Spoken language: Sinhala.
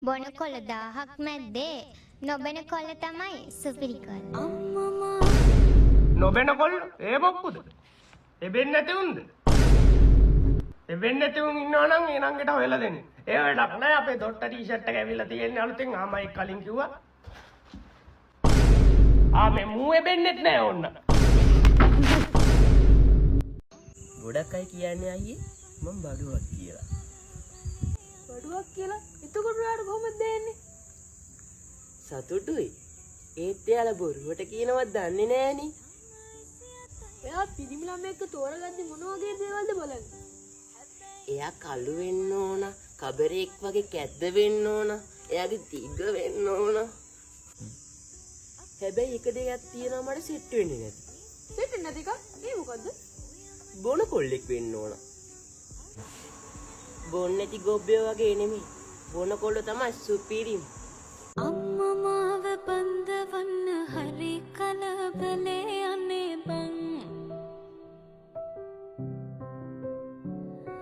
බොන කොළ 1000ක් මැද්දේ නොබෙන කොළ තමයි සුපිරි කොළ. නොබෙන කොල්ල ඒ මොක්කුද? එබෙන්නේ නැති උන්ද? එබෙන්නේ නැති උන් ඉන්නවා නම් ඒ නංගෙට හොයලා දෙන්න. ඒ වැඩක් නෑ අපේ දොට්ට ටී-ෂර්ට් එක ඇවිල්ලා තියෙන්නේ අලුතෙන් ආමයි කලින් කිව්වා. මේ මූ එබෙන්නෙත් නෑ ඕන්න. ගොඩක් අය කියන්නේ අයියේ මම බඩුවක් කියලා. බඩුවක් කියලා? එතකොට ඔයාලට කොහොමද දෙන්නේ? සතුටුයි. ඒත් එයාලා බොරුවට කියනවත් දන්නේ නෑනේ. එයා පිරිමි ළමයෙක්ව තෝරගන්නේ මොන වගේ දේවල්ද බලන්න. එයා කළු වෙන්න ඕන, කබරෙක් වගේ කැද්ද වෙන්න ඕන, එයාගේ දිග වෙන්න ඕන. හැබැයි එක දෙයක් තියෙනවා මට සෙට් වෙන්නේ නැති. සෙට් නැති එක? ඒ මොකද්ද? බොන කොල්ලෙක් වෙන්න ඕන. බොන්නේ නැති ගොබ්බේ වගේ නෙමෙයි. බොන කොල්ල තමයි සුපිරිම. අම්මා මාව බඳවන්න හරි කලබලේ